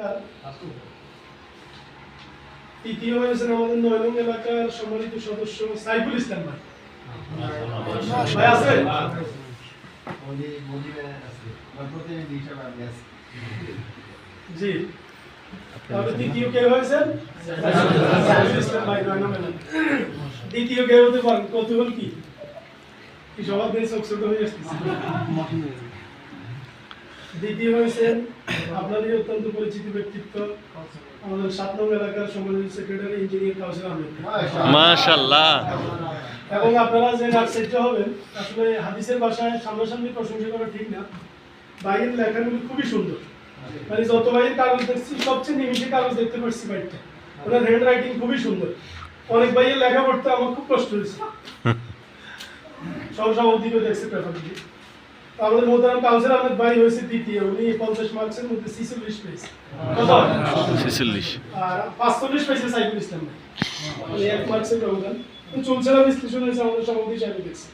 এলাকার তৃতীয় হয়েছেন আমাদের 9 নং এলাকার সম্মানিত সদস্য সাইফুল ইসলাম ভাই। ভাই আছে? জি, তাহলে তৃতীয় কে হয়েছেন? সাইফুল ইসলাম ভাই 9 নং এলাকা। দ্বিতীয় কে হতে পারেন? কৌতূহল কি সবার দেশ চোখ হয়ে আসছে। দ্বিতীয় হয়েছেন আপনারই অত্যন্ত পরিচিত ব্যক্তিত্ব আমাদের 7 নং এলাকার সম্মানিত সেক্রেটারি ইঞ্জিনিয়ার কাউসার আহমেদ। মাশাআল্লাহ। এবং আপনারা যে আশ্চর্য হবেন, আসলে হাদিসের ভাষায় সামনাসামনি প্রশংসা করা ঠিক না, বাইরের লেখাগুলো খুবই সুন্দর। মানে যত বাইরের কাগজ দেখছি সবচেয়ে নিমিষে কাগজ দেখতে পাচ্ছি বাইরটা। ওনার হ্যান্ড রাইটিং খুবই সুন্দর। অনেক বাইরের লেখা পড়তে আমার খুব কষ্ট হয়েছে। সহসভাপতিকে দেখছে পেপারটি। আমাদের মোহতারাম কাউসার আহমেদ ভাই হয়েছে দ্বিতীয়, উনি 50 মার্কসের মধ্যে 46 পেয়েছে। কত? 46। আর 45 পেয়েছে সাইফুল ইসলাম ভাই। মানে 1 মার্কসের ব্যবধান। চুলচেরা বিশ্লেষণ হয়েছে আমাদের সভাপতি সাহেব দেখছে।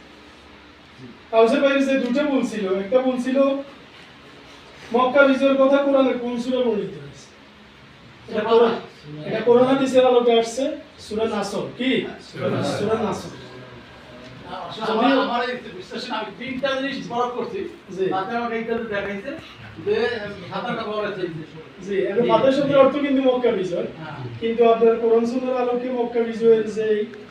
কাউসার ভাই যে দুটো ভুল ছিল, একটা ভুল ছিল মক্কা বিজয়ের কথা কোরআনে কোন সূরা বর্ণিত হয়েছে। এটা কোরআন হাদিসের আলোকে আসছে সূরা নাসর। কি? সূরা নাসর। আমার বিশ্লেষণ আমি তিনটা জিনিস বড় করছি, তাতে আমাকে এইটাতে দেখাইছে যে সাতারটা বড় আছে। জি, এর ফাতেহ শব্দের অর্থ কিন্তু মক্কা বিজয়, কিন্তু আপনার কোরআন সুন্নাহর আলোকে মক্কা বিজয়ের যে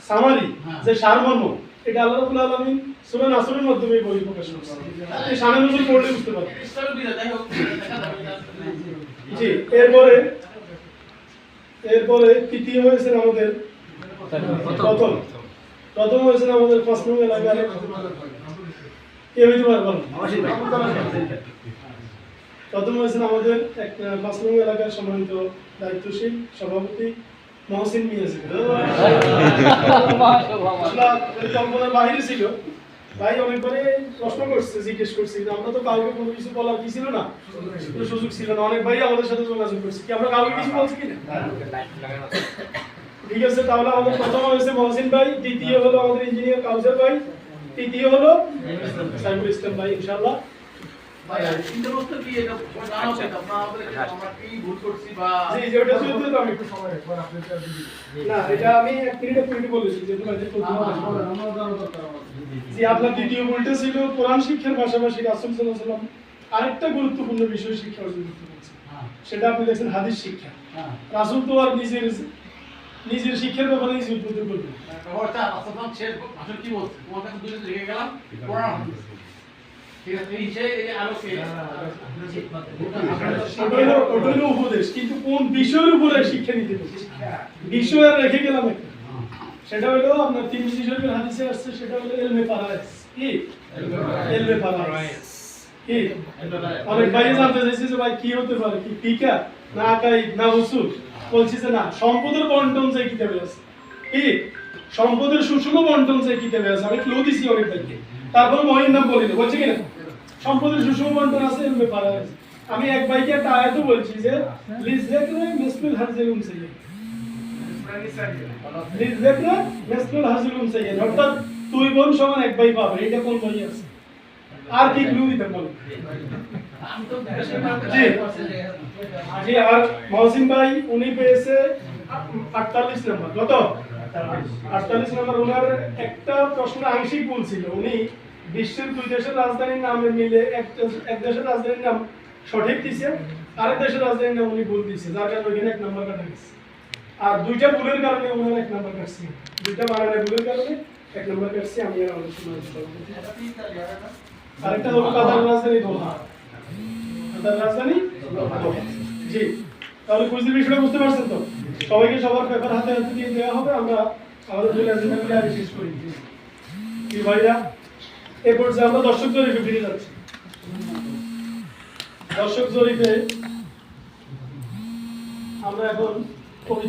সামারি, যে সারমর্ম, এটা আল্লাহ রাব্বুল আলামিন সূরা নাসরের মাধ্যমে বই প্রকাশ করেছেন। আপনি শানে নজর পড়লে বুঝতে পারবেন। ইসলামের বিধান যাই হোক দেখা যাবে। জি, এরপরে তৃতীয় হয়েছে আমাদের প্রথম হয়েছেন আমাদের 5 নং এলাকার কে হইতে পারে বলেন? প্রথম হয়েছেন আমাদের 5 নং এলাকার সম্মানিত দায়িত্বশীল সভাপতি মহসিন মিয়া ছিল। কল্পনার বাহিরে ছিল। ভাই অনেকবারে প্রশ্ন করছে, জিজ্ঞেস করছে, কিন্তু আমরা তো কাউকে কোনো কিছু বলার কি ছিল না, সুযোগ ছিল না। অনেক ভাই আমাদের সাথে যোগাযোগ করছে, কি আমরা কাউকে কিছু বলছি কিনা? ঠিক আছে, তাহলে আমাদের প্রথম হয়েছে মহসিন ভাই, দ্বিতীয় হলো আমাদের ইঞ্জিনিয়ার কাউসার ভাই, তৃতীয় হলো সাইফুল ইসলাম ভাই। ইনশাআল্লাহ ভাই তিনটা বস্তু কি এটা জানা উচিত আপনারা আমরা কি ভুল করছি বা জি যেটা ছিল তো আমি একটু সময় রাখবো আপনাদের না, এটা আমি 1 মিনিটে বলেছি যে তোমাদের প্রথম জি আপনার দ্বিতীয় ভুলটা ছিল কোরআন শিক্ষার পাশাপাশি রাসূল সাল্লাল্লাহু আলাইহি ওয়াসাল্লাম আরেকটা গুরুত্বপূর্ণ বিষয় শিক্ষা অর্জন করতে বলেছেন। সেটা আপনি দেখছেন হাদিস শিক্ষা। রাসূল তো আর নিজের শিক্ষার ব্যাপারে নিজে উদ্বোধন করবেন। খবরটা আসলে শেষ আসলে কি বলছে তোমার কাছে দুটো রেখে গেলাম কোরআন হাদিস। ঠিক আছে, এই যে আলোকে ওটা হলো উপদেশ, কিন্তু কোন বিষয়ের উপরে শিক্ষা নিতে বলছে বিষয় রেখে গেলাম একটা। সেটা হলো আপনার 3 শরীফের হাদিসে আসছে, সেটা হলো ইলমে ফারায়েজ। কি? ইলমে ফারায়েজ। কি? অনেক ভাই জানতে চাইছে যে ভাই কি হতে পারে, কি ফিকা না আকাইদ না উসুল? বলছি যে না, সম্পদের বন্টন যে কিতাবে আছে, কি সম্পদের সুষম বন্টন যে কিতাবে আছে, আমি ক্লু দিছি অনেক ভাইকে, তারপর মহিন নাম বলিনি, বলছে কিনা সম্পদের সুষম বন্টন আছে ইলমে ফারায়েজ। আমি এক ভাইকে একটা আয়াতও বলছি যে লিযযাকরা মিসলুল হাযিল উনসাইয়্যিন, লিযযাকরা মিসলুল হাযিল উনসাইয়্যিন, অর্থাৎ 2 বোন সমান এক ভাই পাবে। এটা কোন বই আছে? আর কি ক্লু দিতে বলেন? জি আর মহসিন ভাই উনি পেয়েছে 48 নাম্বার। কত? 48 নাম্বার। ওনার একটা প্রশ্ন আংশিক ভুল ছিল। উনি বিশ্বের 2 দেশের রাজধানীর নামে মিলে এক দেশের রাজধানীর নাম সঠিক দিয়েছে, আরেক দেশের রাজধানীর নাম উনি ভুল দিয়েছে, যার কারণে ওখানে 1 নাম্বার কাটা গেছে। আর 2টা ভুলের কারণে ওনার 1 নাম্বার কাটছে। 2টা বানানের ভুলের কারণে 1 নাম্বার কাটছে। আমি আর আলোচনা করব। আরেকটা হলো কাতার রাজধানী দোহা। কাতার রাজধানী দোহা। জি, তাহলে কুইজের বিষয়টা বুঝতে পারছেন তো? সবাইকে সবার পেপার হাতে হাতে দিয়ে দেওয়া হবে। আমরা আমাদের দুই এজেন্ডাগুলো আগে শেষ করি। কি ভাইরা, এই পর্যায়ে আমরা দর্শক জরিপে ফিরে যাচ্ছি। দর্শক জরিপে আমরা এখন